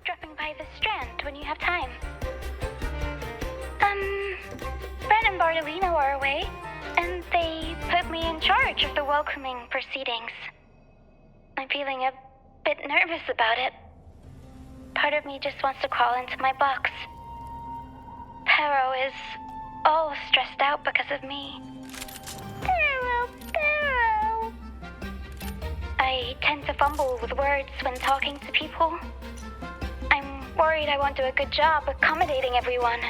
dropping by the Strand when you have time. Brent and Bartolino are away, and they put me in charge of the welcoming proceedings. I'm feeling a bit nervous about it. Part of me just wants to crawl into my box. Pero is all stressed out because of me. Pero. I tend to fumble with words when talking to people. I'm worried I won't do a good job accommodating everyone.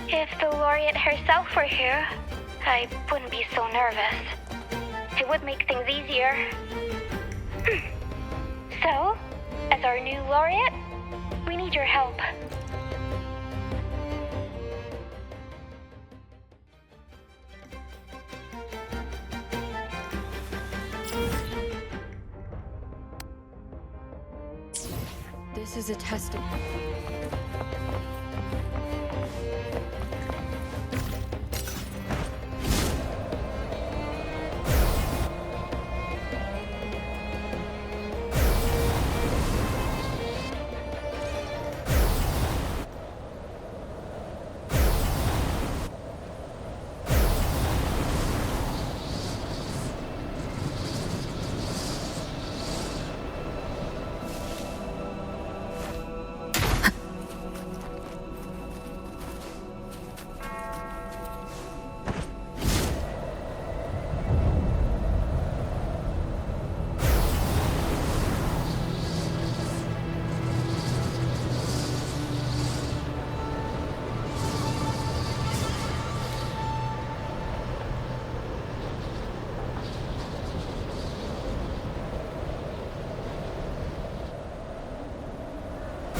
If the laureate herself were here, I wouldn't be so nervous. It would make things easier. So, as our new laureate, we need your help. This is a testament.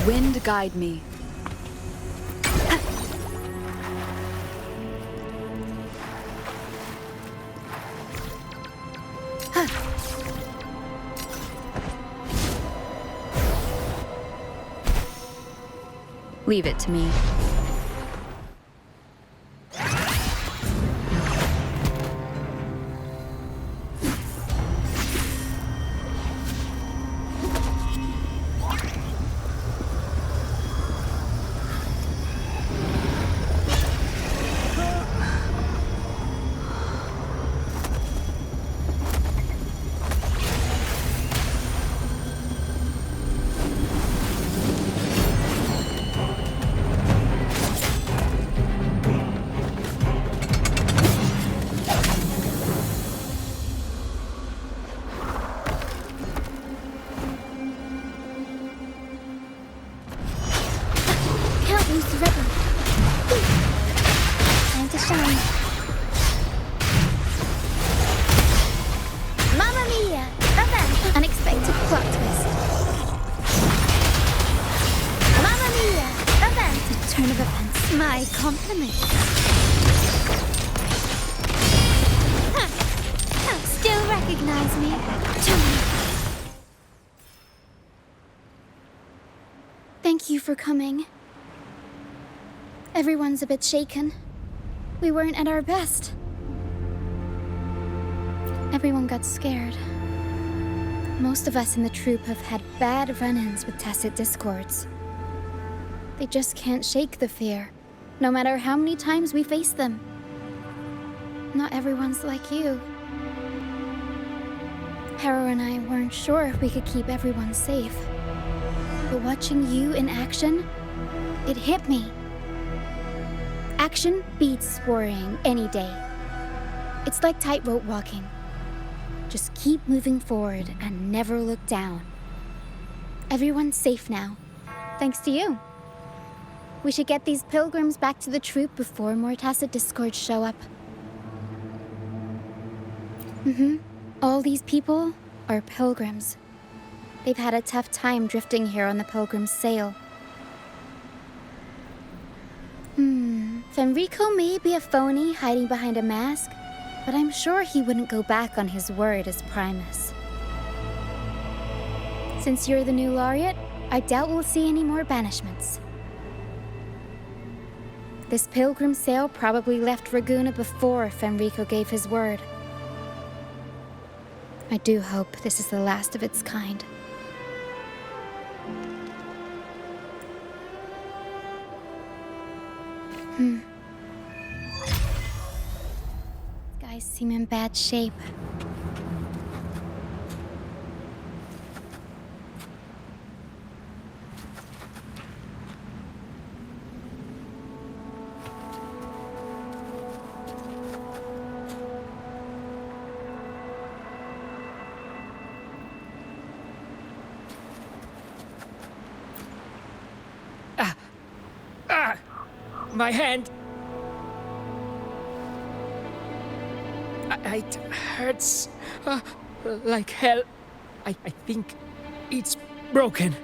Wind guide me. Leave it to me. Thank you for coming. Everyone's a bit shaken. We weren't at our best. Everyone got scared. Most of us in the troupe have had bad run-ins with tacit discords. They just can't shake the fear, no matter how many times we face them. Not everyone's like you. Harrow and I weren't sure if we could keep everyone safe. But watching you in action, it hit me. Action beats worrying any day. It's like tightrope walking. Just keep moving forward and never look down. Everyone's safe now, thanks to you. We should get these pilgrims back to the troupe before more tacit discords show up. All these people are pilgrims. They've had a tough time drifting here on the Pilgrim's sail. Fenrico may be a phony hiding behind a mask, but I'm sure he wouldn't go back on his word as Primus. Since you're the new laureate, I doubt we'll see any more banishments. This pilgrim sail probably left Ragusa before Fenrico gave his word. I do hope this is the last of its kind. Guys seem in bad shape. My hand! It hurts like hell. I think it's broken.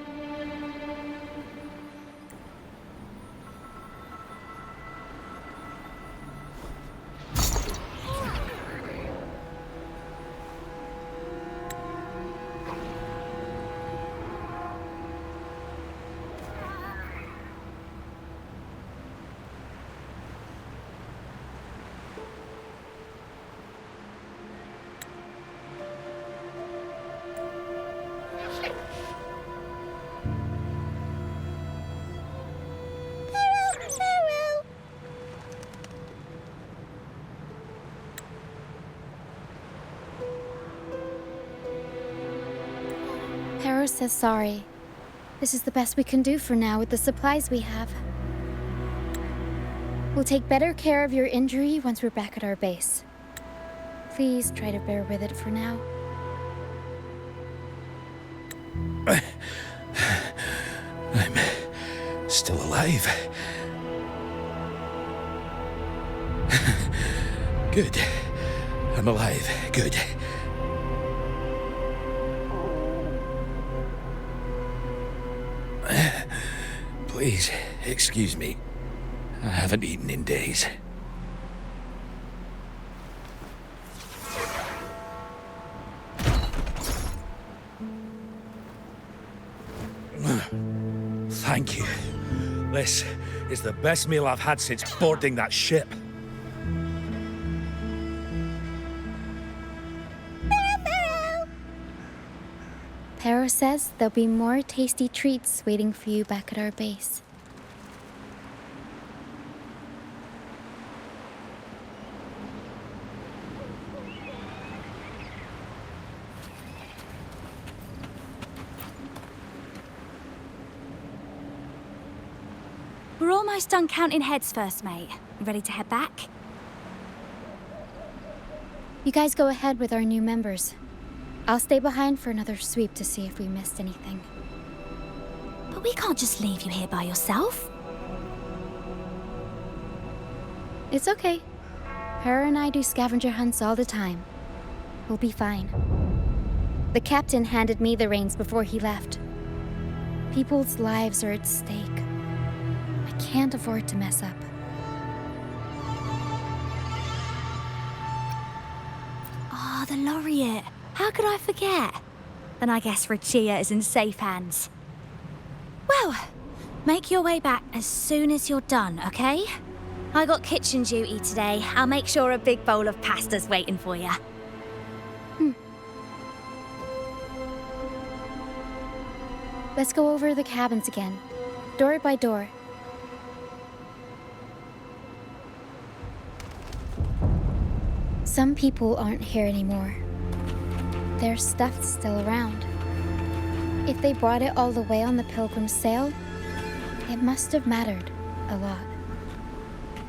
Pero says sorry. This is the best we can do for now with the supplies we have. We'll take better care of your injury once we're back at our base. Please try to bear with it for now. I'm still alive. Good. I'm alive. Good. Please, excuse me. I haven't eaten in days. Thank you. This is the best meal I've had since boarding that ship. Pero says there'll be more tasty treats waiting for you back at our base. We're almost done counting heads first, mate. You ready to head back? You guys go ahead with our new members. I'll stay behind for another sweep to see if we missed anything. But we can't just leave you here by yourself. It's okay. Her and I do scavenger hunts all the time. We'll be fine. The captain handed me the reins before he left. People's lives are at stake. I can't afford to mess up. Ah, the laureate. How could I forget? Then I guess Roccia is in safe hands. Well, make your way back as soon as you're done, okay? I got kitchen duty today. I'll make sure a big bowl of pasta's waiting for you. Let's go over the cabins again, door by door. Some people aren't here anymore. Their stuff's still around. If they brought it all the way on the Pilgrim's sail, it must have mattered a lot.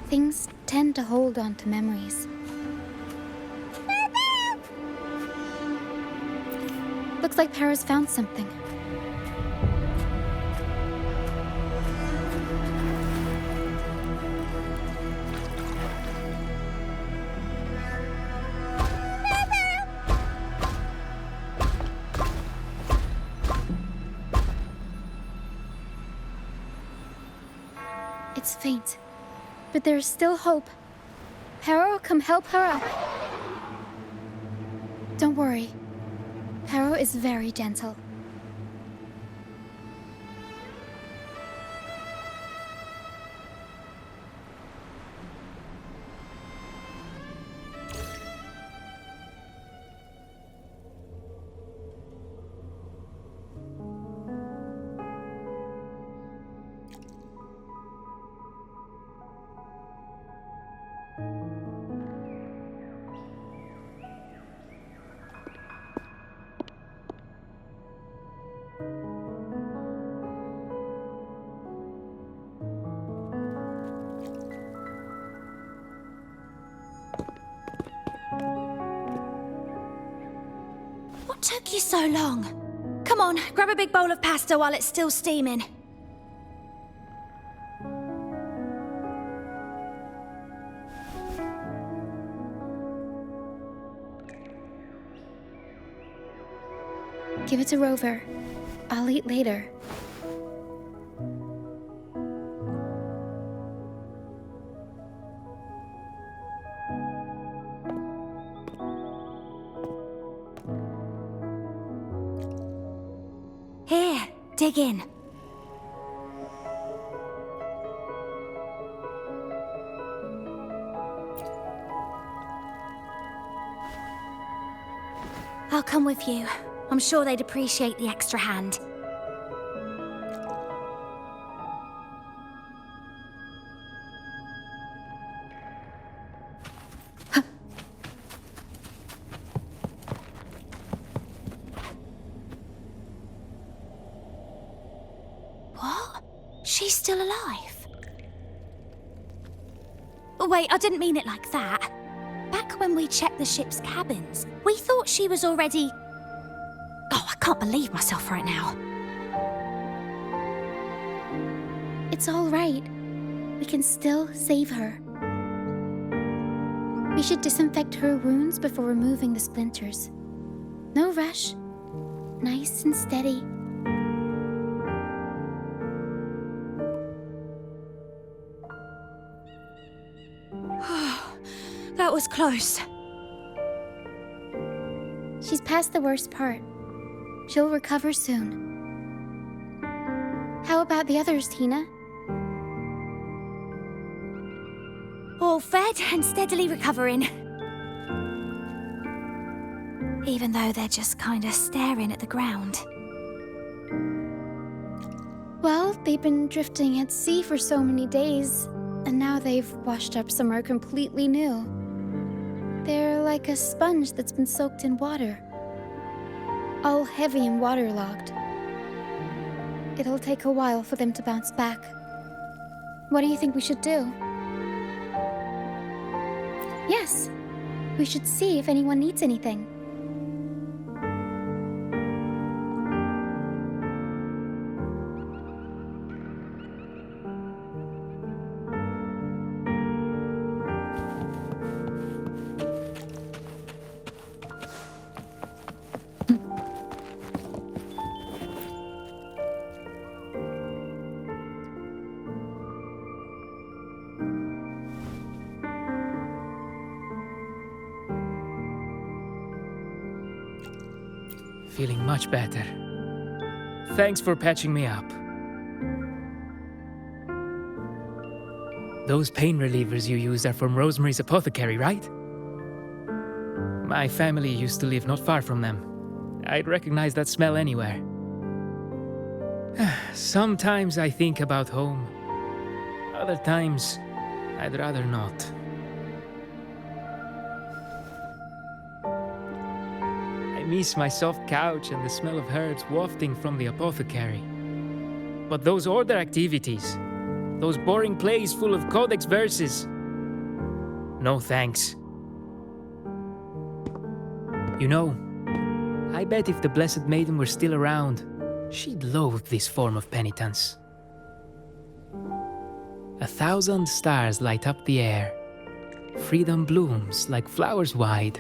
Things tend to hold on to memories. Looks like Para's found something. It's faint, but there's still hope. Pero, come help her up. Don't worry. Pero is very gentle. you so long? Come on, grab a big bowl of pasta while it's still steaming. Give it to Rover. I'll eat later. Here, dig in. I'll come with you. I'm sure they'd appreciate the extra hand. What? She's still alive? Wait, I didn't mean it like that. Back when we checked the ship's cabins, we thought she was already... Oh, I can't believe myself right now. It's all right. We can still save her. We should disinfect her wounds before removing the splinters. No rush. Nice and steady. That was close. She's past the worst part. She'll recover soon. How about the others, Tina? All fed and steadily recovering. Even though they're just kind of staring at the ground. Well, they've been drifting at sea for so many days, and now they've washed up somewhere completely new. They're like a sponge that's been soaked in water. All heavy and waterlogged. It'll take a while for them to bounce back. What do you think we should do? Yes, we should see if anyone needs anything. Feeling much better. Thanks for patching me up. Those pain relievers you used are from Rosemary's apothecary, right? My family used to live not far from them. I'd recognize that smell anywhere. Sometimes I think about home. Other times, I'd rather not. I miss my soft couch and the smell of herbs wafting from the apothecary. But those order activities, those boring plays full of codex verses, no thanks. You know, I bet if the Blessed Maiden were still around, she'd loathe this form of penitence. 1,000 stars light up the air. Freedom blooms like flowers wide.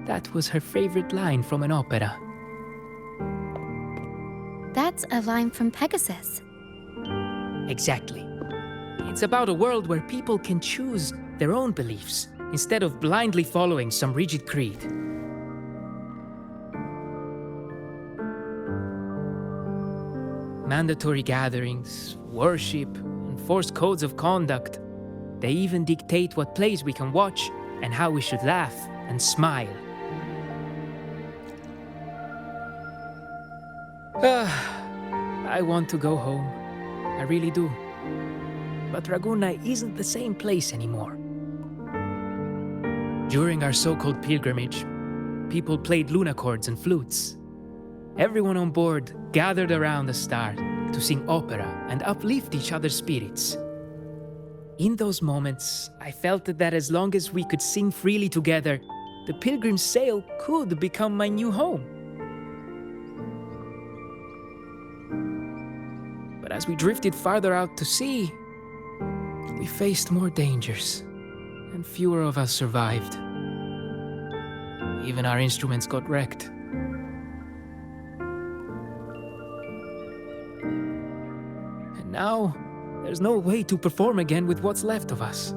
That was her favorite line from an opera. That's a line from Pegasus. Exactly. It's about a world where people can choose their own beliefs instead of blindly following some rigid creed. Mandatory gatherings, worship, enforced codes of conduct. They even dictate what plays we can watch and how we should laugh and smile. I want to go home. I really do. But Raguna isn't the same place anymore. During our so-called pilgrimage, people played lunacords and flutes. Everyone on board gathered around the star to sing opera and uplift each other's spirits. In those moments, I felt that as long as we could sing freely together, the Pilgrim's sail could become my new home. But as we drifted farther out to sea, we faced more dangers, and fewer of us survived. Even our instruments got wrecked. And now, there's no way to perform again with what's left of us.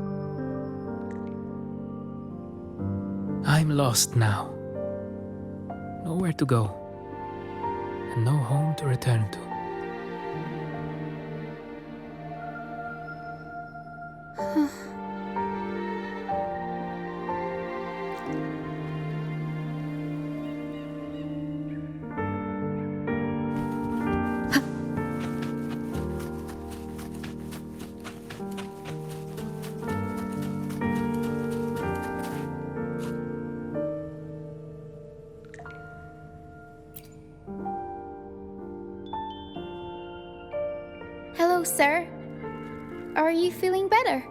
I'm lost now. Nowhere to go, and no home to return to. Hello, sir. Are you feeling better?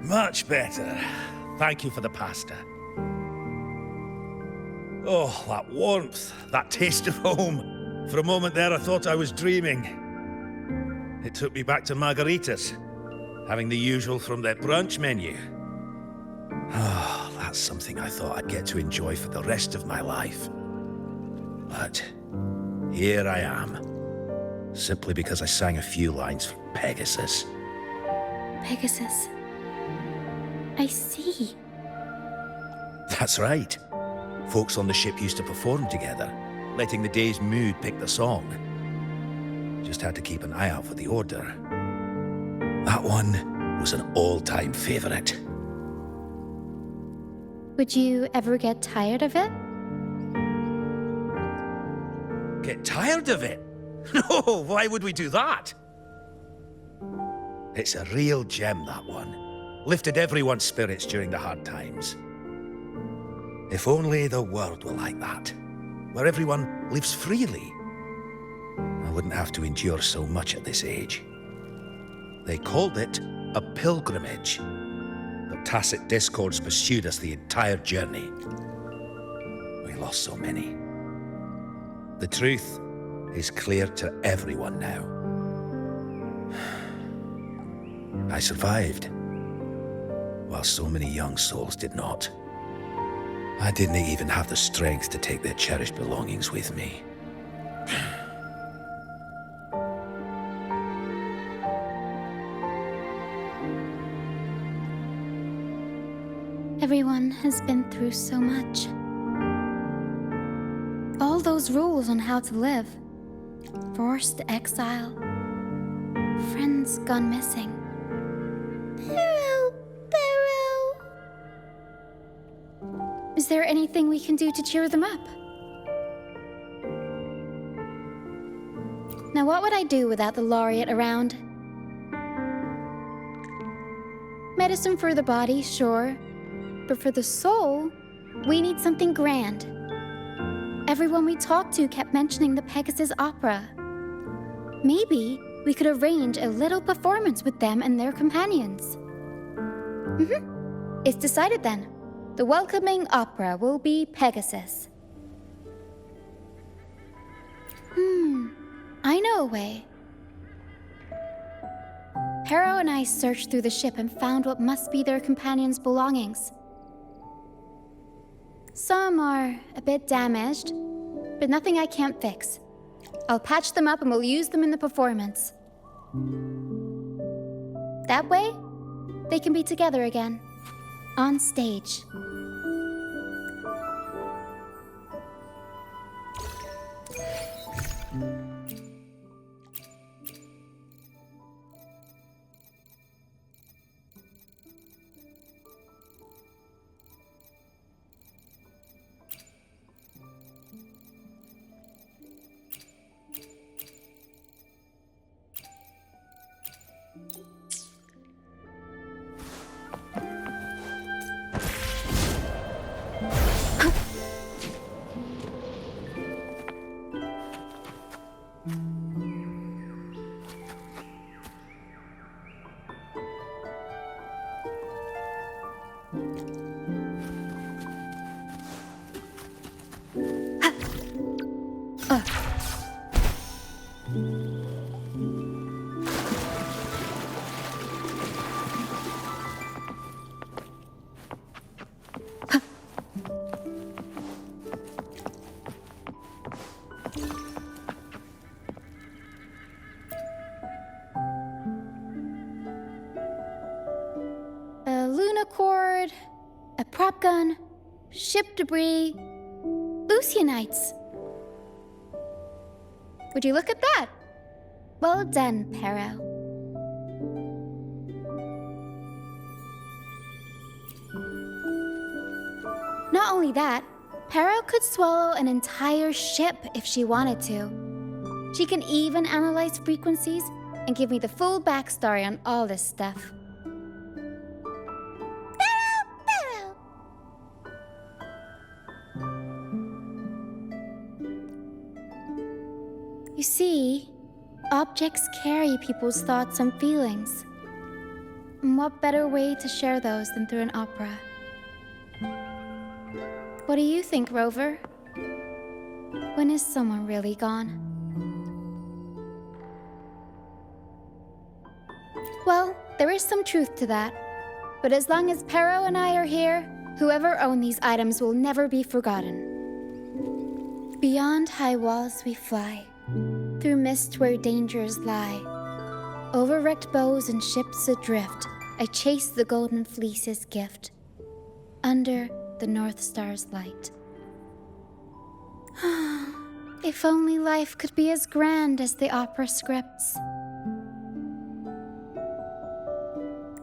Much better. Thank you for the pasta. Oh, that warmth, that taste of home. For a moment there, I thought I was dreaming. It took me back to margaritas, having the usual from their brunch menu. Oh, that's something I thought I'd get to enjoy for the rest of my life. But here I am, simply because I sang a few lines for Pegasus. Pegasus. I see. That's right. Folks on the ship used to perform together, letting the day's mood pick the song. Just had to keep an eye out for the order. That one was an all-time favorite. Would you ever get tired of it? Get tired of it? No, why would we do that? It's a real gem, that one. Lifted everyone's spirits during the hard times. If only the world were like that, where everyone lives freely. I wouldn't have to endure so much at this age. They called it a pilgrimage, but tacit discords pursued us the entire journey. We lost so many. The truth is clear to everyone now. I survived, while so many young souls did not. I didn't even have the strength to take their cherished belongings with me. Everyone has been through so much. All those rules on how to live. Forced exile. Friends gone missing. Barrow! Barrow! Is there anything we can do to cheer them up? Now, what would I do without the laureate around? Medicine for the body, sure. But for the soul, we need something grand. Everyone we talked to kept mentioning the Pegasus Opera. Maybe we could arrange a little performance with them and their companions. It's decided then. The welcoming opera will be Pegasus. I know a way. Harrow and I searched through the ship and found what must be their companions' belongings. Some are a bit damaged, but nothing I can't fix. I'll patch them up and we'll use them in the performance. That way, they can be together again, on stage. A Luna cord, a prop gun, ship debris, Lucianites. Would you look at that? Well done, Pero. Not only that, Pero could swallow an entire ship if she wanted to. She can even analyze frequencies and give me the full backstory on all this stuff. You see, objects carry people's thoughts and feelings. And what better way to share those than through an opera? What do you think, Rover? When is someone really gone? Well, there is some truth to that. But as long as Pero and I are here, whoever owned these items will never be forgotten. Beyond high walls we fly, through mist where dangers lie. Over wrecked bows and ships adrift, I chase the golden fleece's gift. Under the North Star's light. If only life could be as grand as the opera scripts.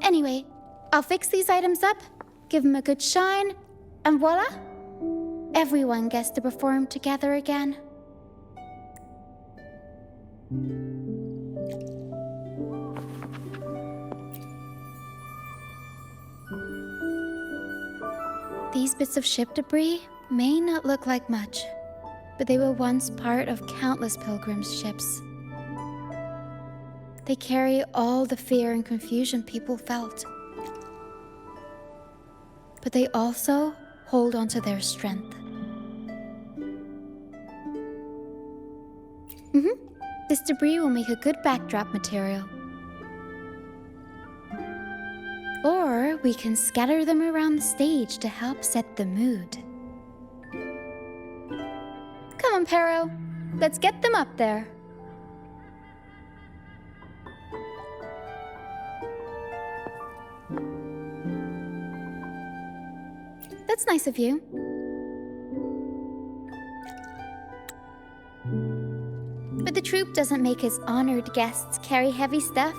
Anyway, I'll fix these items up, give them a good shine, and voila! Everyone gets to perform together again. These bits of ship debris may not look like much, but they were once part of countless pilgrims' ships. They carry all the fear and confusion people felt. But they also hold onto their strength. This debris will make a good backdrop material. Or we can scatter them around the stage to help set the mood. Come on, Pero. Let's get them up there. That's nice of you. But the troupe doesn't make its honored guests carry heavy stuff.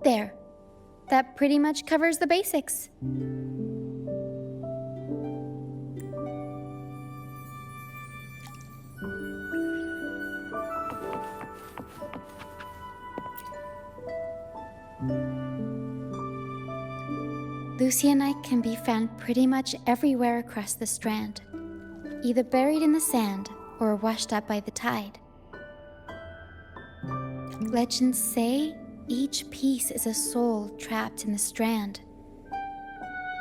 There. That pretty much covers the basics. Lucianite can be found pretty much everywhere across the Strand, either buried in the sand or washed up by the tide. Legends say each piece is a soul trapped in the Strand.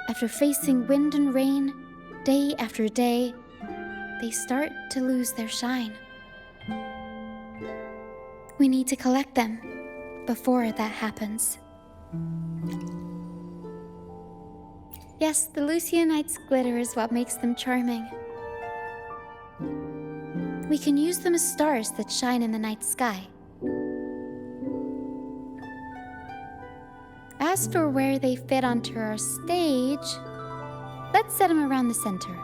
After facing wind and rain, day after day, they start to lose their shine. We need to collect them before that happens. Yes, the Lucianite's glitter is what makes them charming. We can use them as stars that shine in the night sky. As for where they fit onto our stage, let's set them around the center.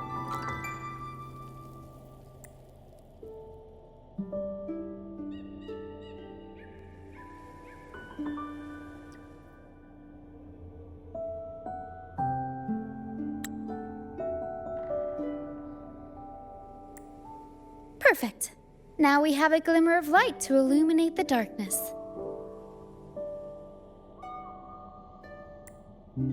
Perfect. Now we have a glimmer of light to illuminate the darkness. The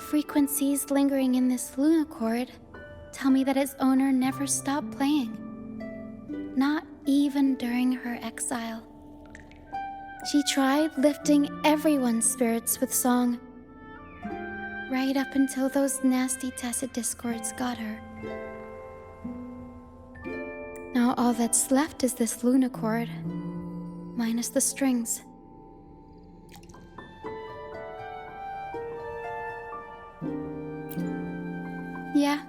frequencies lingering in this lunacord tell me that its owner never stopped playing. Not even during her exile. She tried lifting everyone's spirits with song, right up until those nasty tacit discords got her. Now all that's left is this lunacord, minus the strings. Yeah,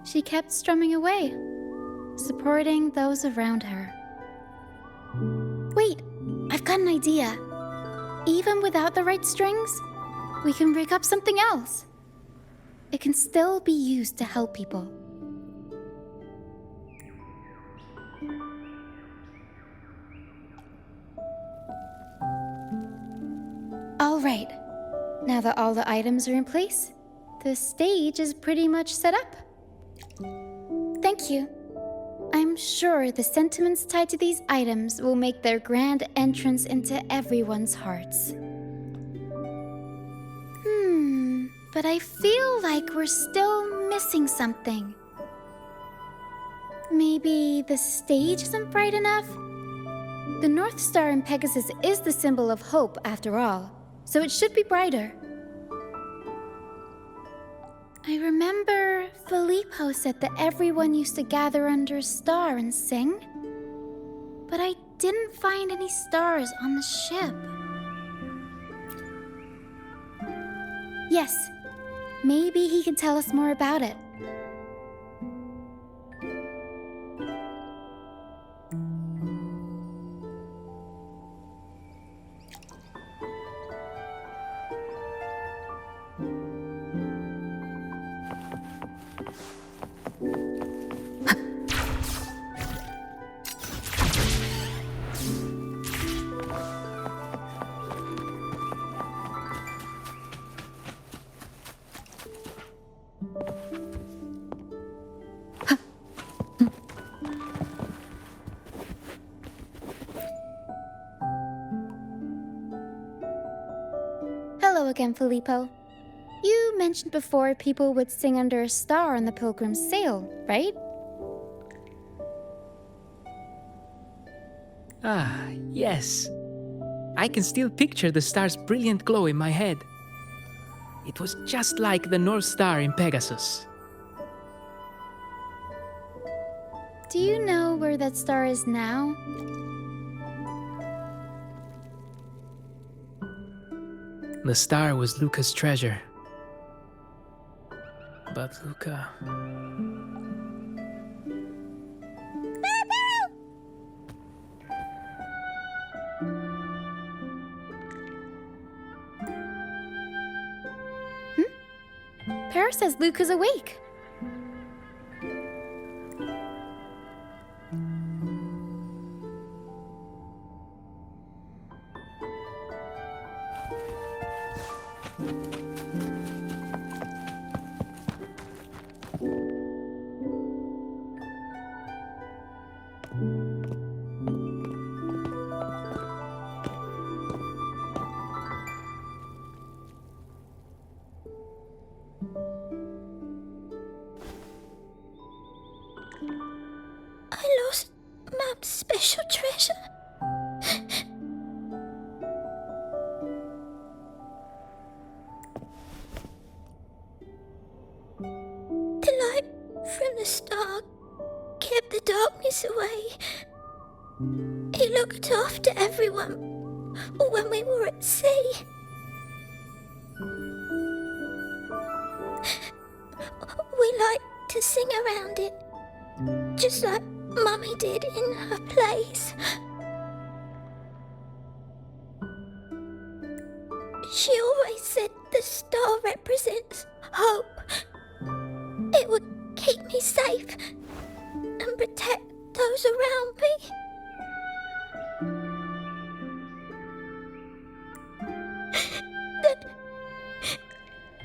she kept strumming away, supporting those around her. Wait, I've got an idea. Even without the right strings, we can rig up something else. It can still be used to help people. All right, now that all the items are in place, the stage is pretty much set up. Thank you. I'm sure the sentiments tied to these items will make their grand entrance into everyone's hearts. But I feel like we're still missing something. Maybe the stage isn't bright enough? The North Star in Pegasus is the symbol of hope, after all, so it should be brighter. I remember Filippo said that everyone used to gather under a star and sing, but I didn't find any stars on the ship. Yes, maybe he can tell us more about it. Hello again, Filippo. You mentioned before people would sing under a star on the Pilgrim's sail, right? Ah, yes. I can still picture the star's brilliant glow in my head. It was just like the North Star in Pegasus. Do you know where that star is now? The star was Luca's treasure. But Luca... Para says Luca's awake. I lost Map's special treasure. The light from the star kept the darkness away. It looked after everyone when we were at sea. We liked to sing around it, just like Mummy did in her plays. She always said the star represents hope. It would keep me safe and protect those around me.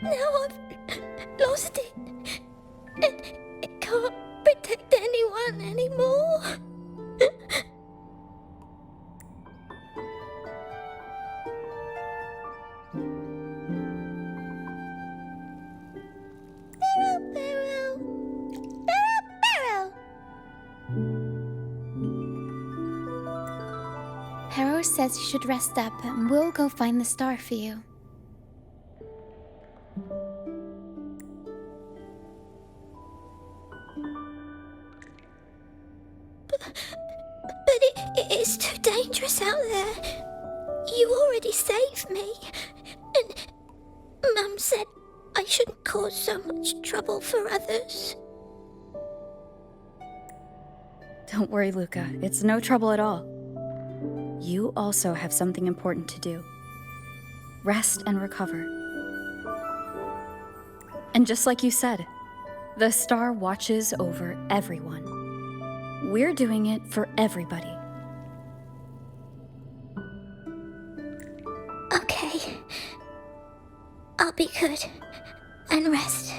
Now I've lost it. And it can't protect anyone anymore. Barrel, barrel, barrel, barrel. Harrow says you should rest up and we'll go find the star for you. But it's too dangerous out there. You already saved me. And Mum said I shouldn't cause so much trouble for others. Don't worry, Luca. It's no trouble at all. You also have something important to do. Rest and recover. And just like you said, the star watches over everyone. We're doing it for everybody. Okay. I'll be good and rest.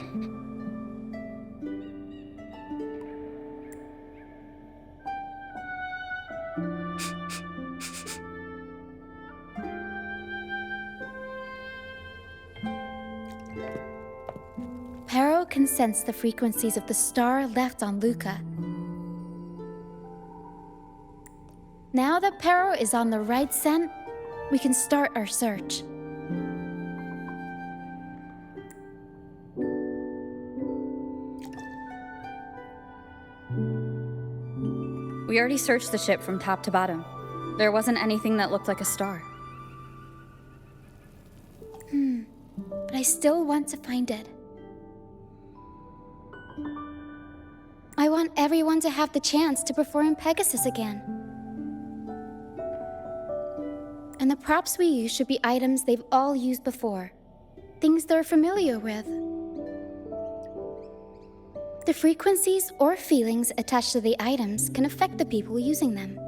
Pero can sense the frequencies of the star left on Luca. Now that Pero is on the right scent, we can start our search. We already searched the ship from top to bottom. There wasn't anything that looked like a star. But I still want to find it. I want everyone to have the chance to perform Pegasus again. And the props we use should be items they've all used before. Things they're familiar with. The frequencies or feelings attached to the items can affect the people using them.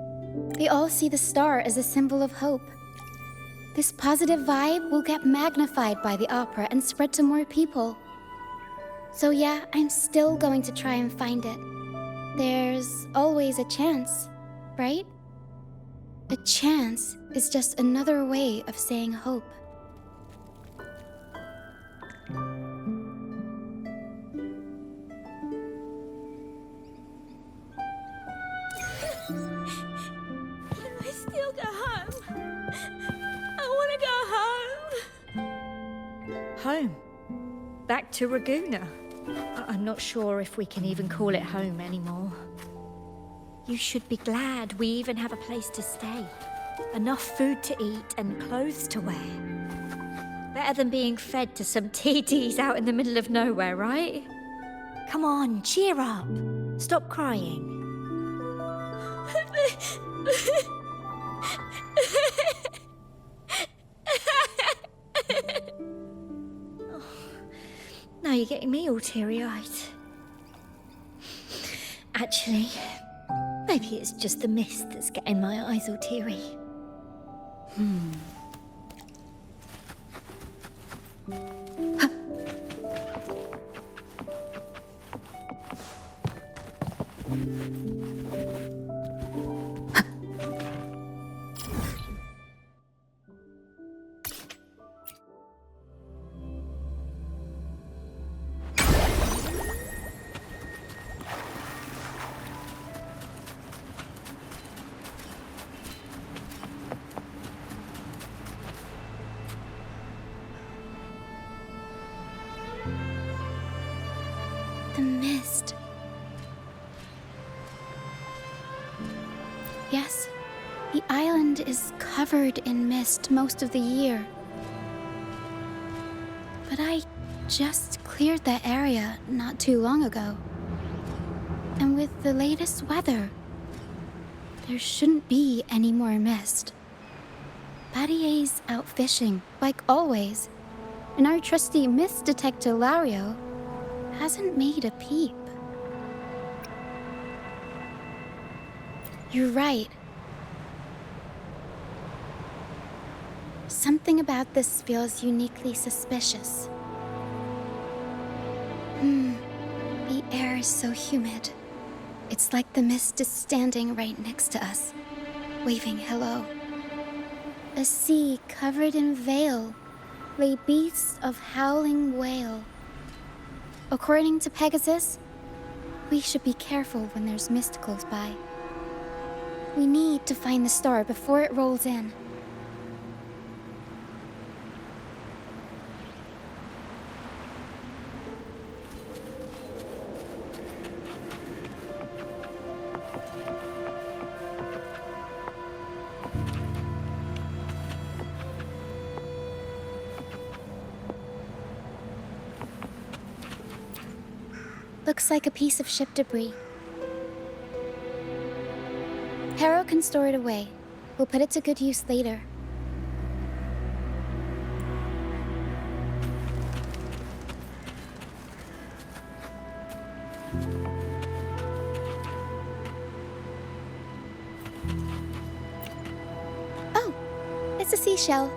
They all see the star as a symbol of hope. This positive vibe will get magnified by the opera and spread to more people. So yeah, I'm still going to try and find it. There's always a chance, right? A chance is just another way of saying hope. Can I still go home? I want to go home. Home? Back to Raguna? I'm not sure if we can even call it home anymore. You should be glad we even have a place to stay. Enough food to eat and clothes to wear. Better than being fed to some TDs out in the middle of nowhere, right? Come on, cheer up. Stop crying. Now you're getting me all teary-eyed. Actually, maybe it's just the mist that's getting my eyes all teary. The mist. Yes, the island is covered in mist most of the year. But I just cleared that area not too long ago. And with the latest weather, there shouldn't be any more mist. Battier's out fishing, like always, and our trusty mist detector Lario hasn't made a peep. You're right. Something about this feels uniquely suspicious. The air is so humid. It's like the mist is standing right next to us, waving hello. A sea covered in veil lay beasts of howling whale. According to Pegasus, we should be careful when there's mist close by. We need to find the star before it rolls in. Looks like a piece of ship debris. Harrow can store it away. We'll put it to good use later. Oh, it's a seashell.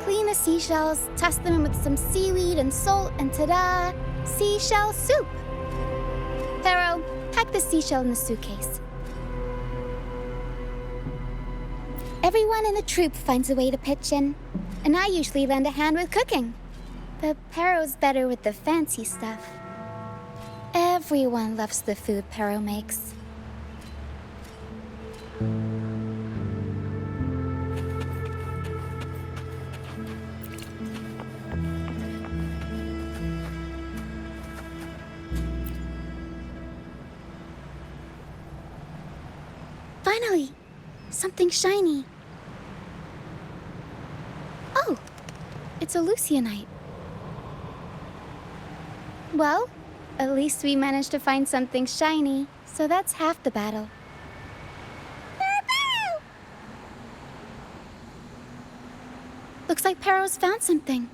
Clean the seashells, toss them in with some seaweed and salt, and ta-da! Seashell soup! Harrow, pack the seashell in the suitcase. Everyone in the troop finds a way to pitch in, and I usually lend a hand with cooking. But Perro's better with the fancy stuff. Everyone loves the food Perro makes. Finally! Something shiny. Oh! It's a Lucianite. Well, at least we managed to find something shiny, so that's half the battle. Looks like Perro's found something.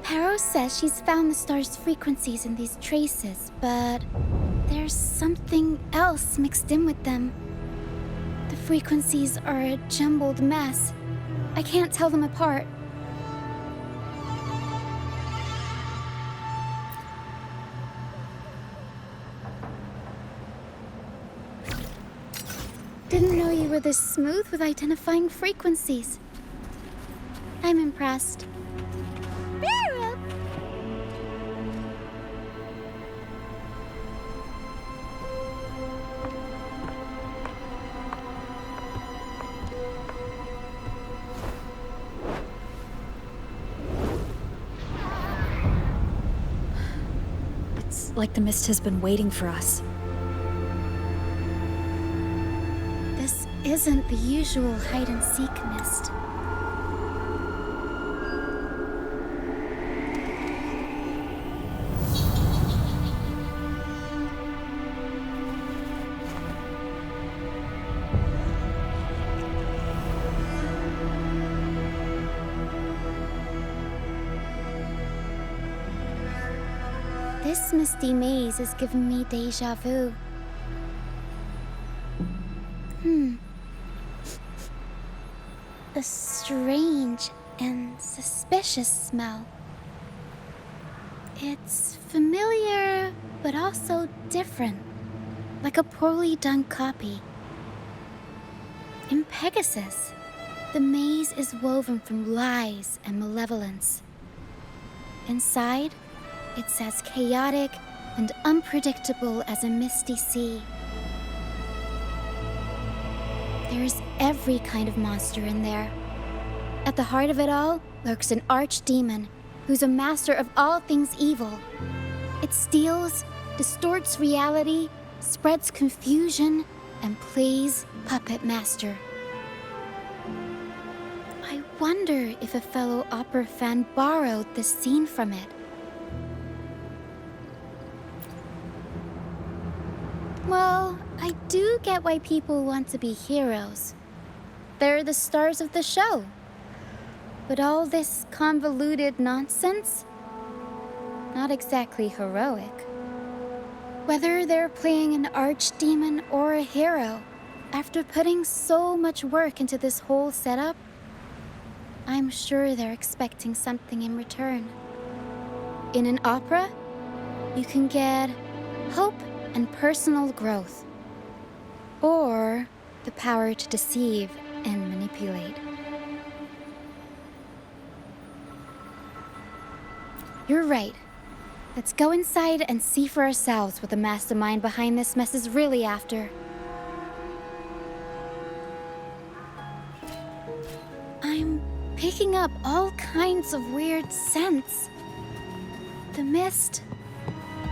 Perro says she's found the star's frequencies in these traces, but there's something else mixed in with them. The frequencies are a jumbled mess. I can't tell them apart. Didn't know you were this smooth with identifying frequencies. I'm impressed. It's like the mist has been waiting for us. This isn't the usual hide-and-seek mist. This misty maze is giving me déjà vu. A strange and suspicious smell. It's familiar, but also different, like a poorly done copy. In Pegasus, the maze is woven from lies and malevolence. Inside, it's as chaotic and unpredictable as a misty sea. There is every kind of monster in there. At the heart of it all lurks an archdemon who's a master of all things evil. It steals, distorts reality, spreads confusion, and plays puppet master. I wonder if a fellow opera fan borrowed this scene from it. Well, I do get why people want to be heroes. They're the stars of the show. But all this convoluted nonsense? not exactly heroic. Whether they're playing an archdemon or a hero, after putting so much work into this whole setup, I'm sure they're expecting something in return. In an opera, you can get hope and personal growth, or the power to deceive and manipulate. You're right. Let's go inside and see for ourselves what the mastermind behind this mess is really after. I'm picking up all kinds of weird scents. The mist,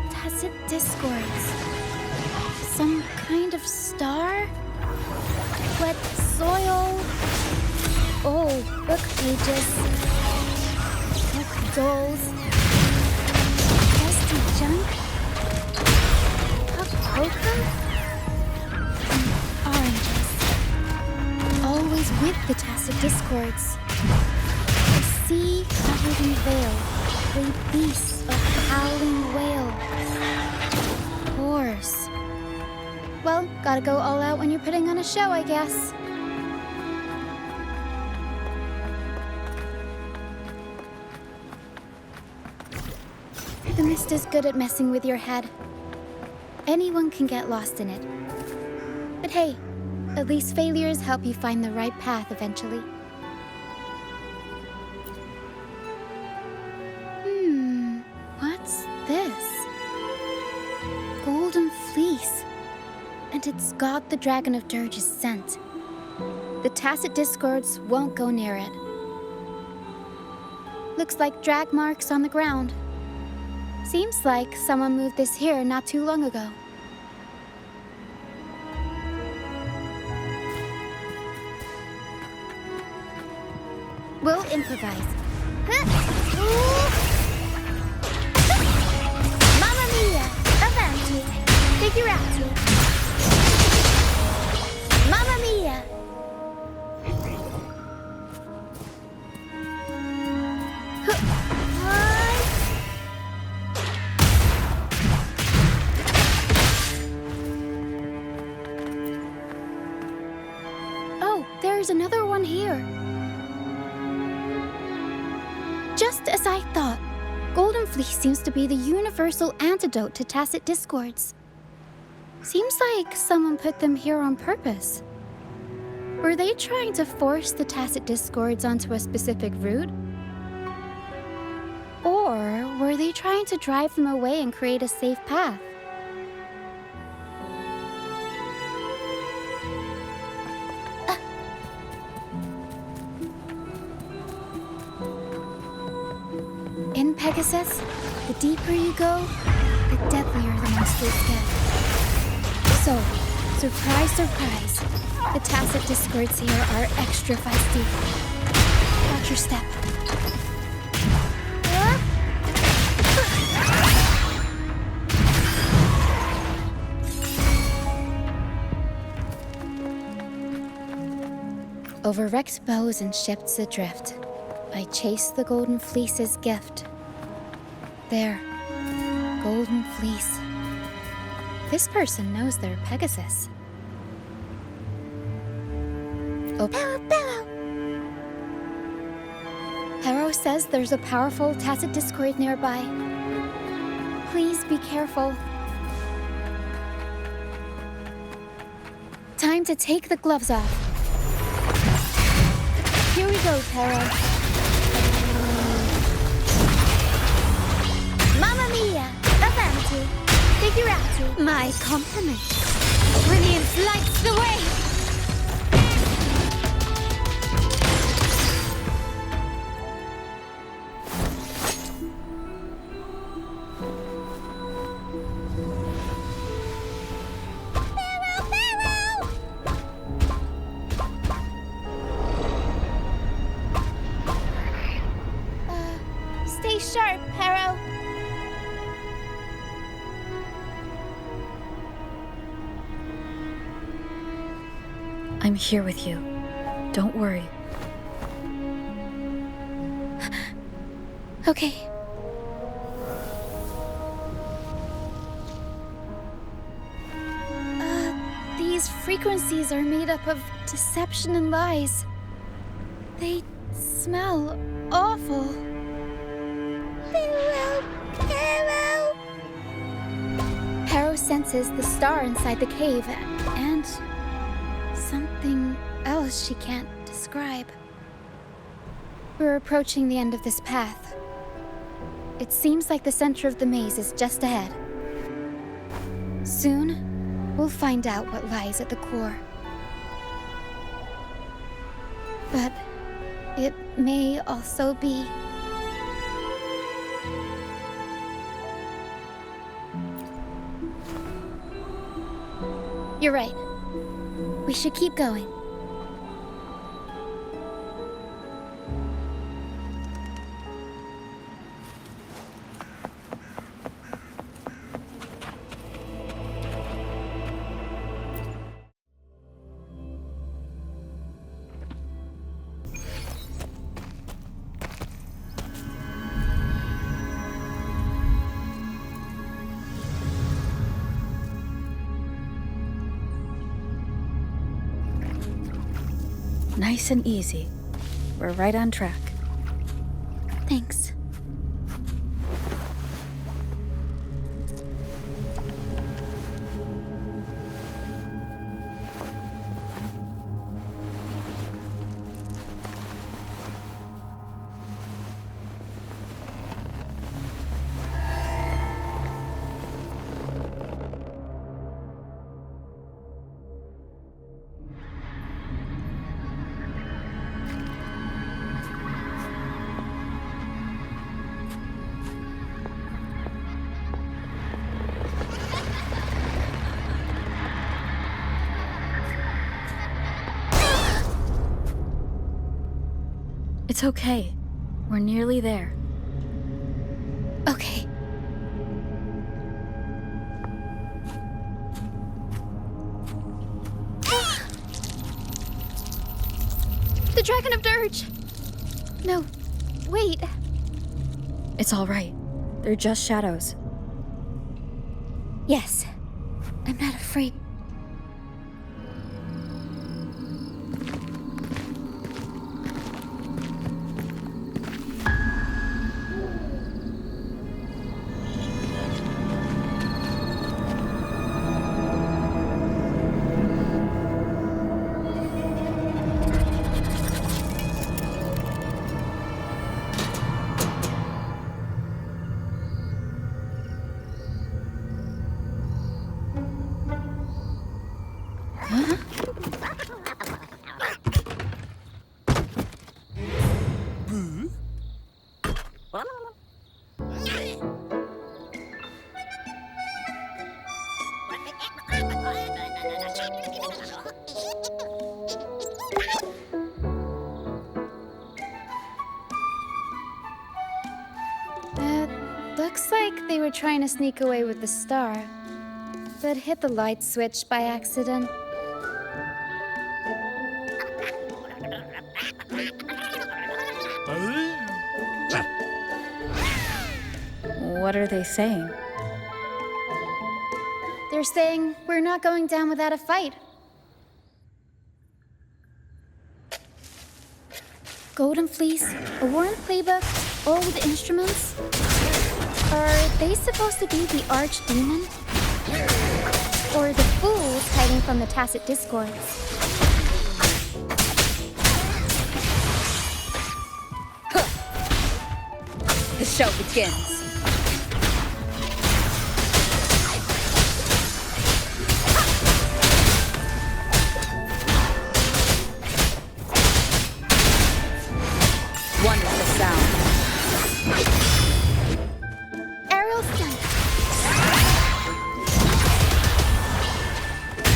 tacit discords, some kind of star, wet soil, old book pages, book dolls, dusty junk, poker, and oranges. Always with the tacit discords. The sea covered in veil, great beasts of howling whale. Horse. Well, gotta go all out when you're putting on a show, I guess. The mist is good at messing with your head. Anyone can get lost in it. But hey, at least failures help you find the right path eventually. What's this? Golden fleece. And it's got the Dragon of Dirge's scent. The tacit discords won't go near it. Looks like drag marks on the ground. Seems like someone moved this here not too long ago. We'll improvise. Mamma mia! Avanti! Figurati! Mamma mia! Oh, there's another one here. Just as I thought, Golden Fleece seems to be the universal antidote to tacit discords. Seems like someone put them here on purpose. Were they trying to force the tacit discords onto a specific route? Or were they trying to drive them away and create a safe path? In Pegasus, the deeper you go, the deadlier the monsters get. So, surprise, surprise, the tacit discords here are extra feisty. Watch your step. Over wrecked bows and ships adrift, I chase the Golden Fleece's gift. There, Golden Fleece. This person knows their Pegasus. Oh, Pero! Pero says there's a powerful tacit discord nearby. Please be careful. Time to take the gloves off. Here we go, Pero. Mamma mia! Avanti! Figurati! My compliments. Brilliance lights the way! Stay sharp, Pero. I'm here with you. Don't worry. Okay. These frequencies are made up of deception and lies. They smell awful. Farewell, farewell. Harrow senses the star inside the cave and something else she can't describe. We're approaching the end of this path. It seems like the center of the maze is just ahead. Soon, we'll find out what lies at the core. But it may also be... You're right. We should keep going. Nice and easy. We're right on track. Thanks. It's okay. We're nearly there. Okay. The Dragon of Dirge! No, wait. It's all right. They're just shadows. Yes, I'm not afraid. Looks like they were trying to sneak away with the star, but hit the light switch by accident. What are they saying? They're saying we're not going down without a fight. Golden Fleece, a worn playbook, old instruments. Are they supposed to be the archdemon? Or the fools hiding from the tacit discords? The show begins. Wonderful sound. Aerial strike.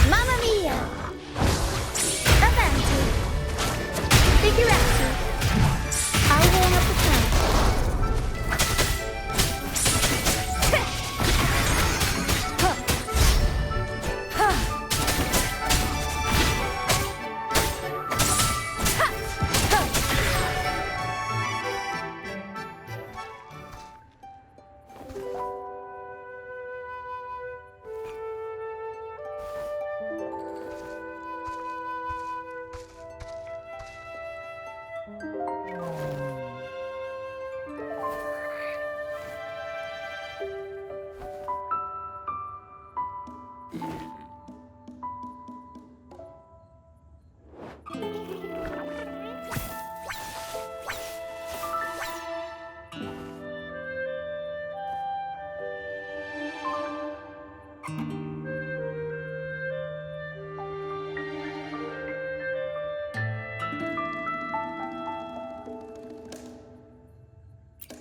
Mamma mia! Avanti! Figurati! I'll warm up the crowd.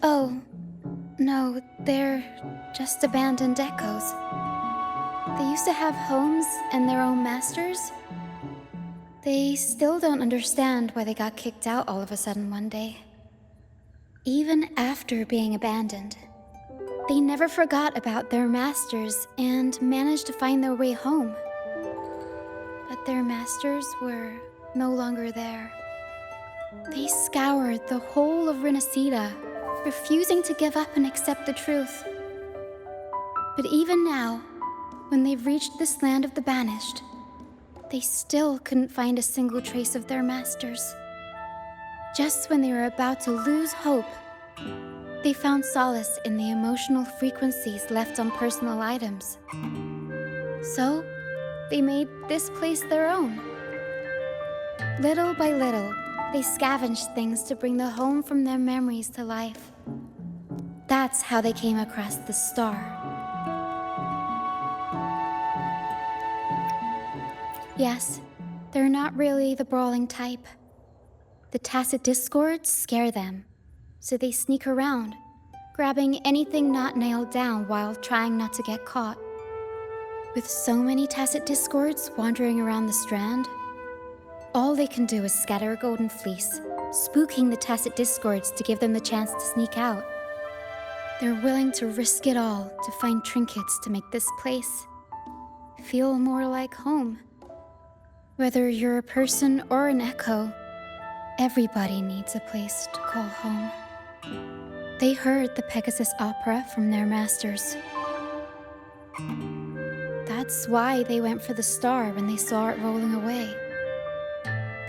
Oh, no, they're just abandoned echoes. They used to have homes and their own masters. They still don't understand why they got kicked out all of a sudden one day. Even after being abandoned, they never forgot about their masters and managed to find their way home. But their masters were no longer there. They scoured the whole of Renacida, refusing to give up and accept the truth. But even now, when they've reached this land of the banished, they still couldn't find a single trace of their masters. Just when they were about to lose hope, they found solace in the emotional frequencies left on personal items. So, they made this place their own. Little by little, they scavenged things to bring the home from their memories to life. That's how they came across the star. Yes, they're not really the brawling type. The tacit discords scare them, so they sneak around, grabbing anything not nailed down while trying not to get caught. With so many tacit discords wandering around the strand, all they can do is scatter a golden fleece, spooking the tacit discords to give them the chance to sneak out. They're willing to risk it all to find trinkets to make this place feel more like home. Whether you're a person or an echo, everybody needs a place to call home. They heard the Pegasus opera from their masters. That's why they went for the star when they saw it rolling away.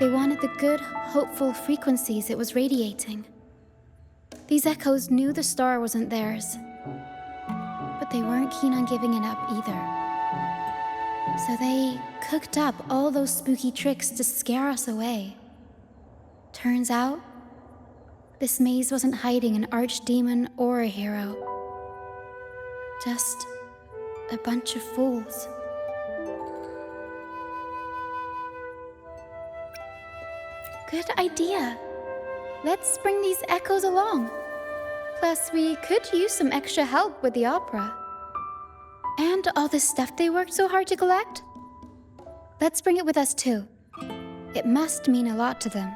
They wanted the good, hopeful frequencies it was radiating. These echoes knew the star wasn't theirs, but they weren't keen on giving it up either. So they cooked up all those spooky tricks to scare us away. Turns out, this maze wasn't hiding an archdemon or a hero. Just a bunch of fools. Good idea. Let's bring these echoes along. Plus, we could use some extra help with the opera. And all the stuff they worked so hard to collect? Let's bring it with us too. It must mean a lot to them.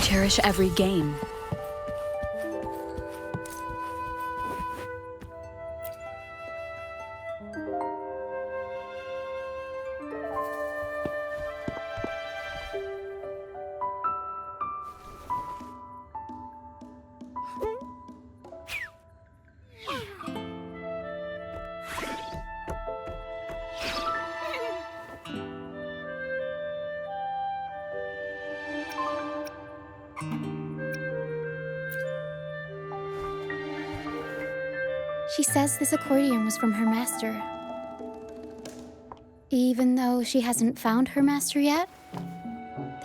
Cherish every game. She says this accordion was from her master. Even though she hasn't found her master yet,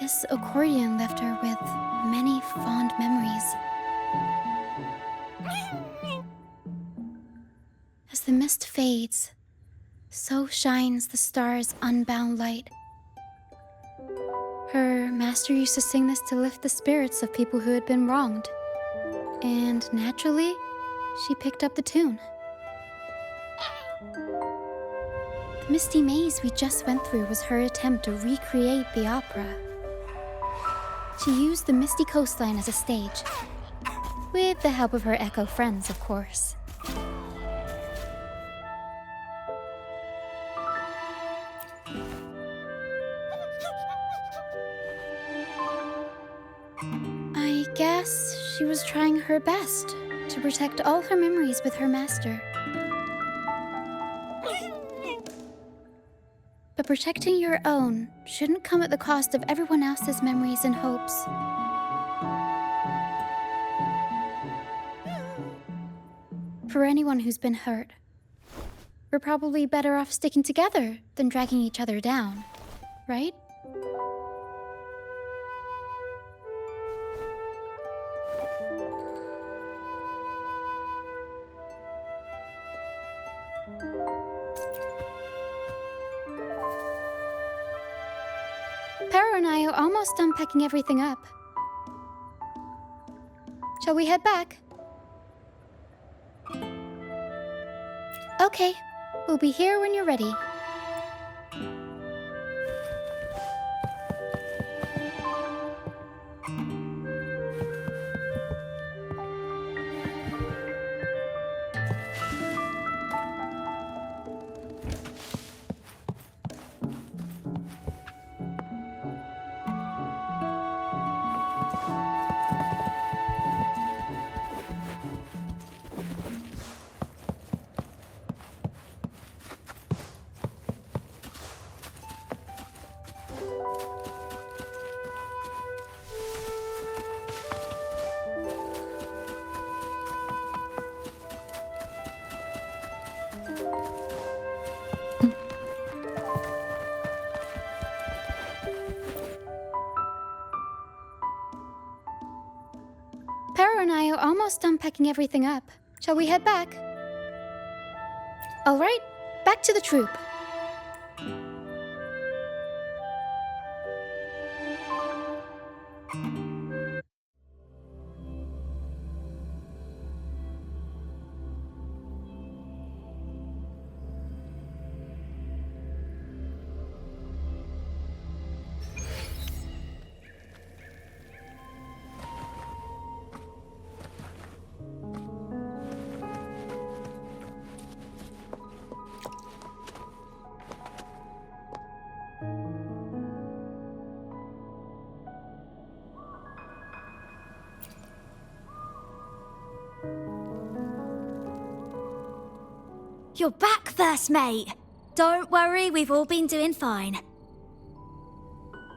this accordion left her with many fond memories. As the mist fades, so shines the star's unbound light. Her master used to sing this to lift the spirits of people who had been wronged. And naturally, she picked up the tune. The misty maze we just went through was her attempt to recreate the opera. She used the misty coastline as a stage, with the help of her echo friends, of course. I guess she was trying her best to protect all her memories with her master. But protecting your own shouldn't come at the cost of everyone else's memories and hopes. For anyone who's been hurt, we're probably better off sticking together than dragging each other down, right? Pero and I are almost done packing everything up. Shall we head back? Okay, we'll be here when you're ready. Pero and I are almost done packing everything up. Shall we head back? All right, back to the troop. You're back, first mate. Don't worry, we've all been doing fine.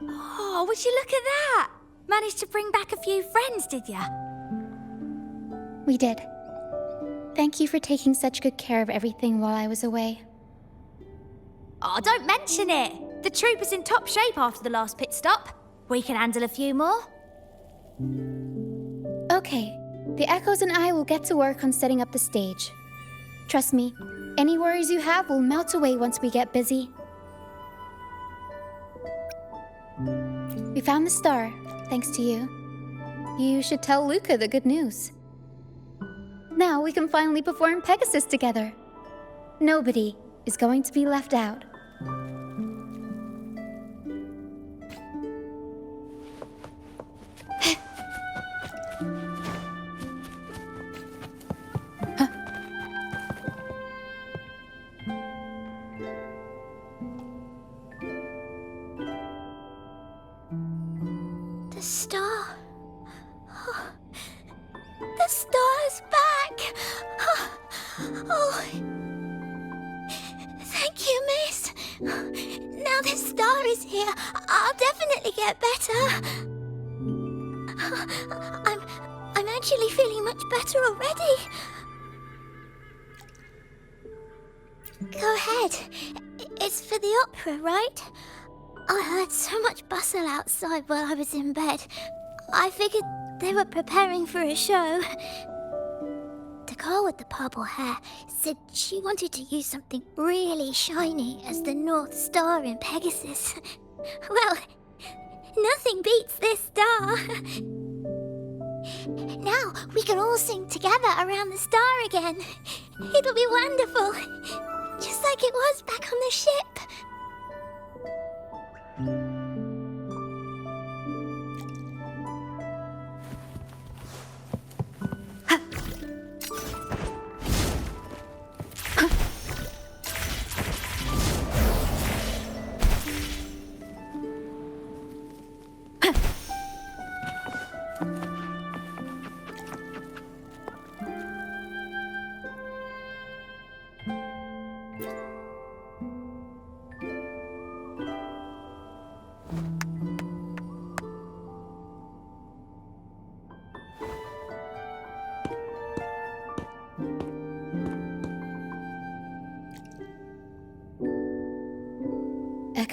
Oh, would you look at that? Managed to bring back a few friends, did ya? We did. Thank you for taking such good care of everything while I was away. Oh, don't mention it. The troop is in top shape after the last pit stop. We can handle a few more. Okay, the Echoes and I will get to work on setting up the stage. Trust me, any worries you have will melt away once we get busy. We found the star, thanks to you. You should tell Luca the good news. Now we can finally perform Pegasus together. Nobody is going to be left out. The star. Oh, the star's back. Oh, thank you, miss. Now this star is here, I'll definitely get better. I'm actually feeling much better already. Go ahead. It's for the opera, right? I heard so much bustle outside while I was in bed. I figured they were preparing for a show. The girl with the purple hair said she wanted to use something really shiny as the North Star in Pegasus. Well, nothing beats this star. Now we can all sing together around the star again. It'll be wonderful. Just like it was back on the ship.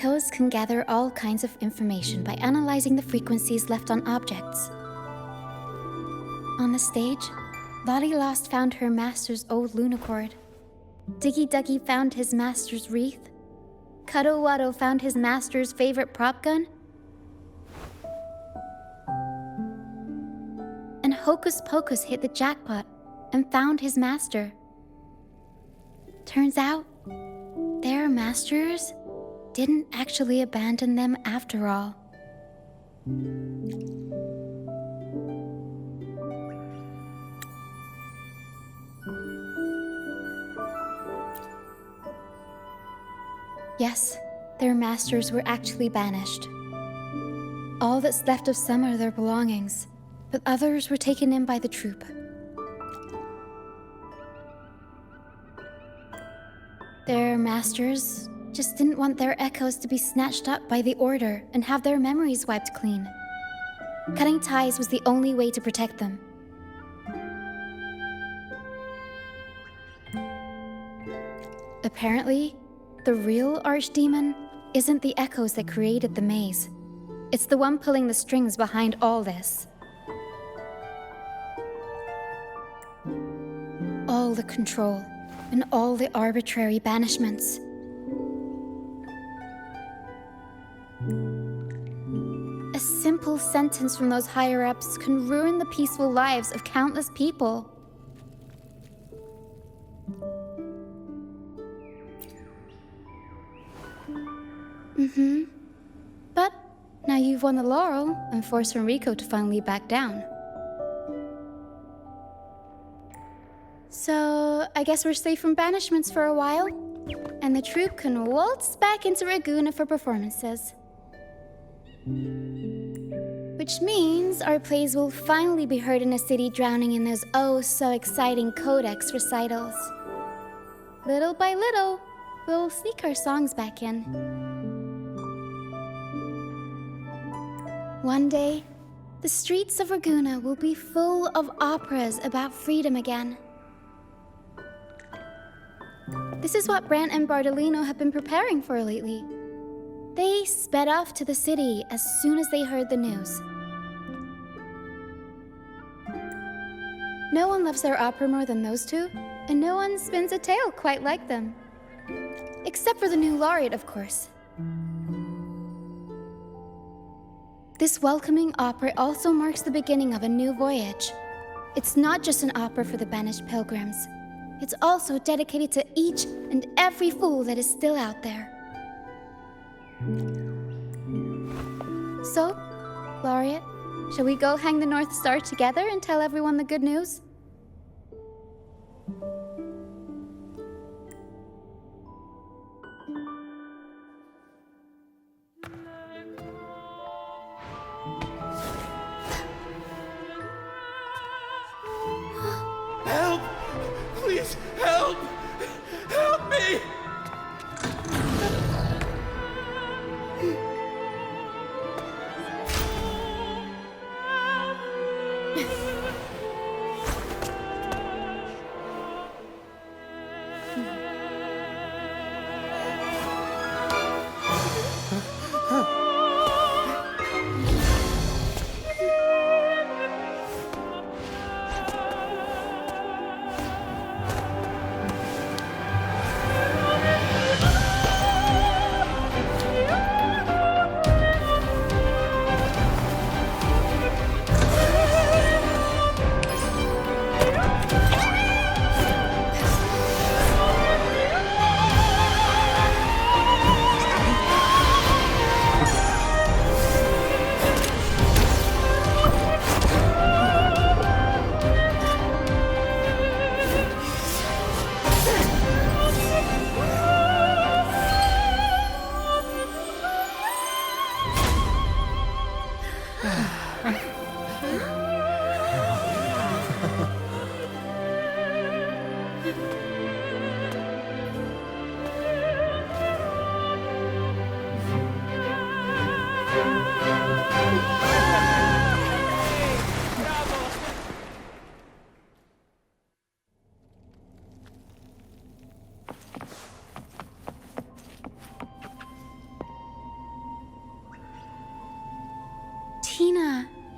Echoes can gather all kinds of information by analyzing the frequencies left on objects. On the stage, Lottie Lost found her master's old lunacord. Diggy Duggy found his master's wreath. Cuddle Waddle found his master's favorite prop gun. And Hocus Pocus hit the jackpot and found his master. Turns out, their masters didn't actually abandon them after all. Yes, their masters were actually banished. All that's left of some are their belongings, but others were taken in by the troop. Their masters just didn't want their echoes to be snatched up by the Order and have their memories wiped clean. Cutting ties was the only way to protect them. Apparently, the real archdemon isn't the echoes that created the maze. It's the one pulling the strings behind all this. All the control and all the arbitrary banishments. A simple sentence from those higher-ups can ruin the peaceful lives of countless people. But now you've won the laurel and forced Enrico to finally back down. So, I guess we're safe from banishments for a while, and the troupe can waltz back into Ragusa for performances. Which means our plays will finally be heard in a city drowning in those oh-so-exciting codex recitals. Little by little, we'll sneak our songs back in. One day, the streets of Ragusa will be full of operas about freedom again. This is what Brant and Bardolino have been preparing for lately. They sped off to the city as soon as they heard the news. No one loves their opera more than those two, and no one spins a tale quite like them. Except for the new laureate, of course. This welcoming opera also marks the beginning of a new voyage. It's not just an opera for the banished pilgrims. It's also dedicated to each and every fool that is still out there. So, Laureate, shall we go hang the North Star together and tell everyone the good news? Help! Please, help! Help me!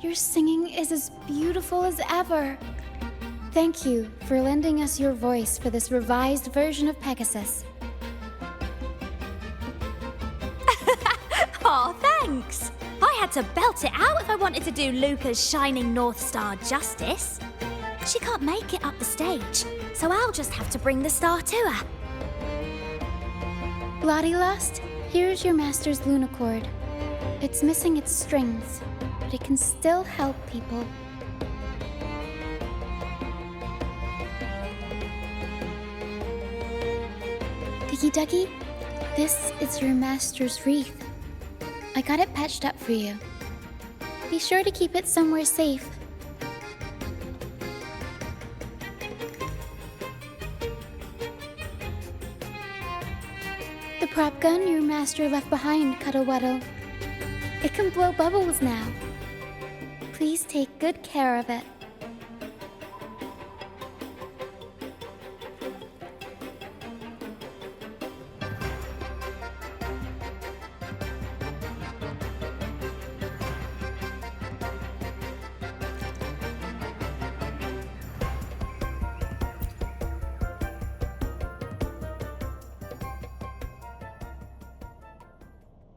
Your singing is as beautiful as ever. Thank you for lending us your voice for this revised version of Pegasus. Aw, thanks! I had to belt it out if I wanted to do Luca's Shining North Star justice. She can't make it up the stage, so I'll just have to bring the star to her. Lottie Lost, here's your master's Lunacord. It's missing its strings, but it can still help people. Diggy Duggy, this is your master's wreath. I got it patched up for you. Be sure to keep it somewhere safe. The prop gun your master left behind, Cuddle Wuddle. It can blow bubbles now. Please take good care of it.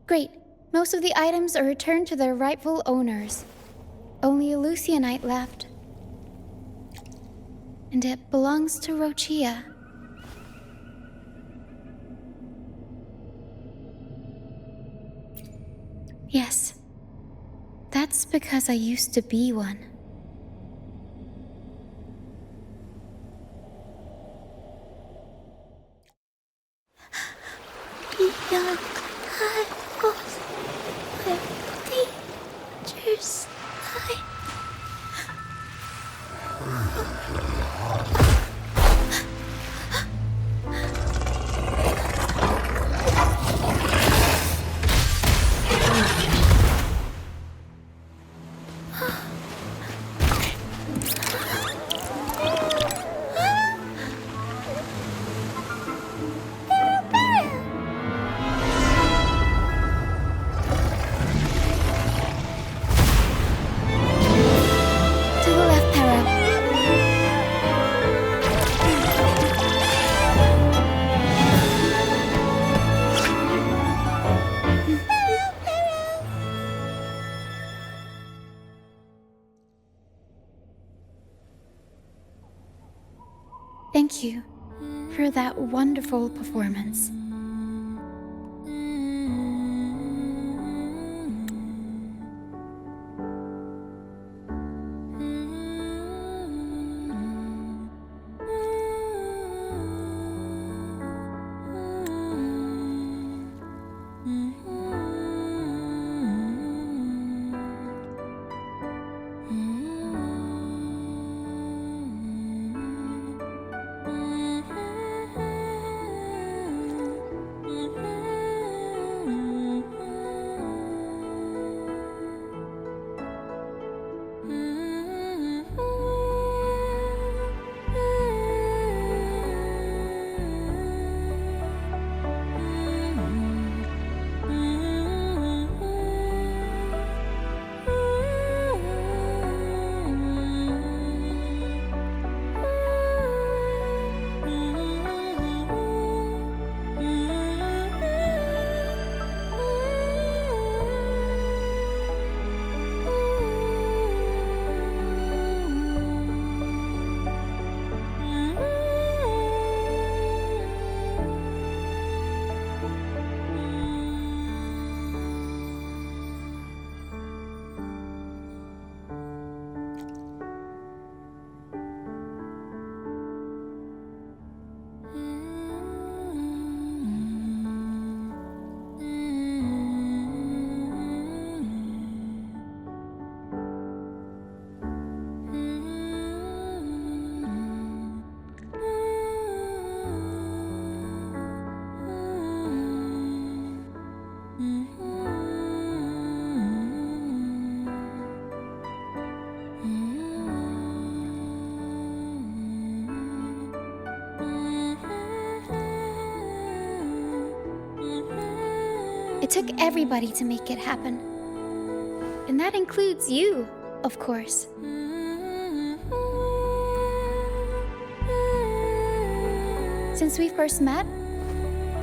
Great. Most of the items are returned to their rightful owners. Only a Lucianite left. And it belongs to Roccia. Yes. That's because I used to be one. Beyond Eyeballs, where dangers lie. To the left, Para. Thank you for that wonderful performance. It took everybody to make it happen. And that includes you. of course. Since we first met,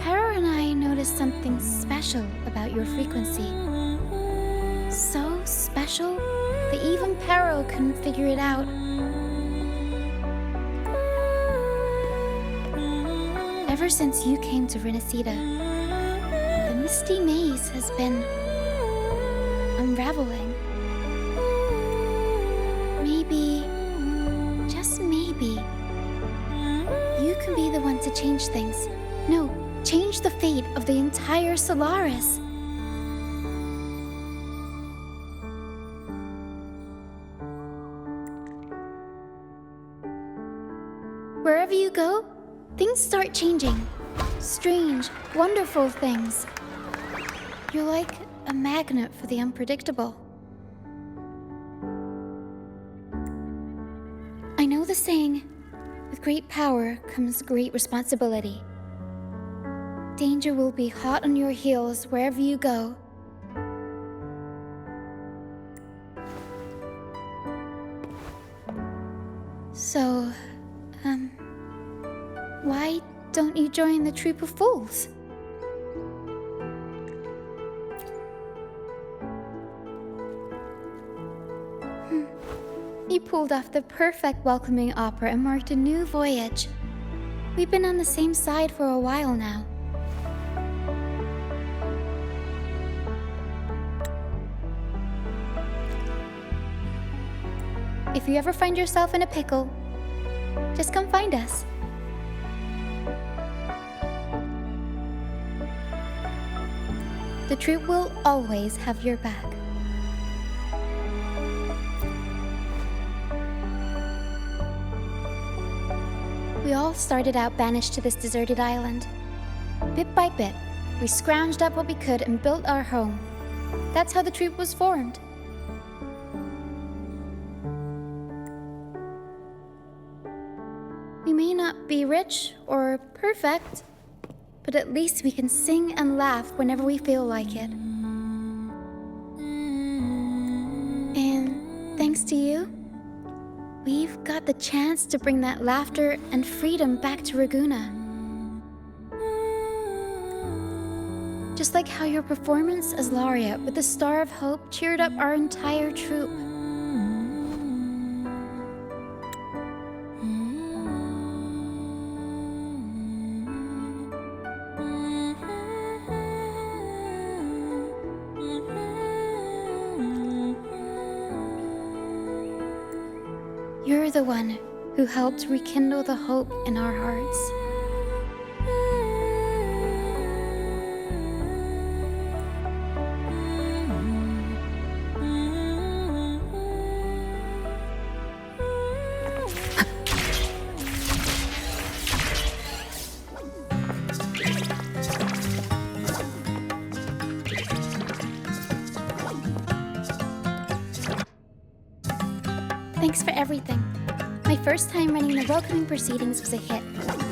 Pero and I noticed something special about your frequency. So special that even Pero couldn't figure it out. Ever since you came to Renacida, the misty maze has been unraveling. Maybe, just maybe, you can be the one to change things. No, change the fate of the entire Solaris. Wherever you go, things start changing. Strange, wonderful things. You're like a magnet for the unpredictable. I know the saying, with great power comes great responsibility. Danger will be hot on your heels wherever you go. So, why don't you join the troop of fools? You pulled off the perfect welcoming opera and marked a new voyage. We've been on the same side for a while now. If you ever find yourself in a pickle, just come find us. The troop will always have your back. We all started out banished to this deserted island. Bit by bit, we scrounged up what we could and built our home. That's how the troop was formed. We may not be rich or perfect, but at least we can sing and laugh whenever we feel like it. And thanks to you, we've got the chance to bring that laughter and freedom back to Ragusa. Just like how your performance as Laureate with the Star of Hope cheered up our entire troop. You're the one who helped rekindle the hope in our hearts. Thanks for everything. My first time running the welcoming proceedings was a hit,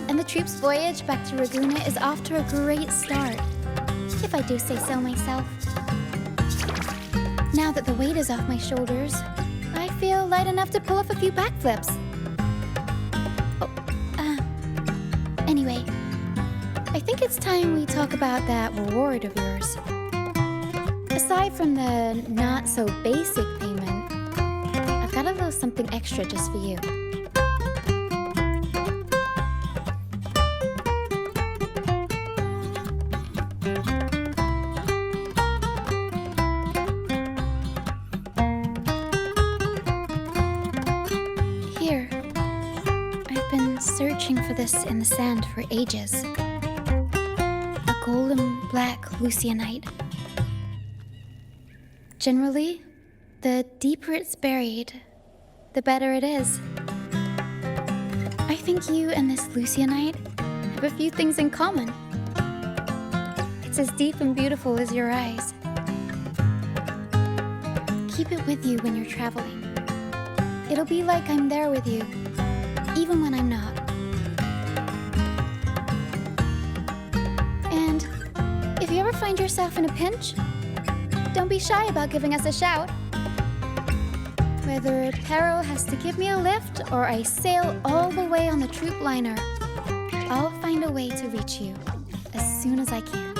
and the troop's voyage back to Ragusa is off to a great start, if I do say so myself. Now that the weight is off my shoulders, I feel light enough to pull off a few backflips. Anyway, I think it's time we talk about that reward of yours. Aside from the not-so-basic payment, I've got a little something extra just for you. Here. I've been searching for this in the sand for ages. A golden black lucyanite. Generally, the deeper it's buried, the better it is. I think you and this lucyanite have a few things in common. It's as deep and beautiful as your eyes. Keep it with you when you're traveling. It'll be like I'm there with you, even when I'm not. And if you ever find yourself in a pinch, don't be shy about giving us a shout. Whether Perro has to give me a lift or I sail all the way on the troop liner, I'll find a way to reach you as soon as I can.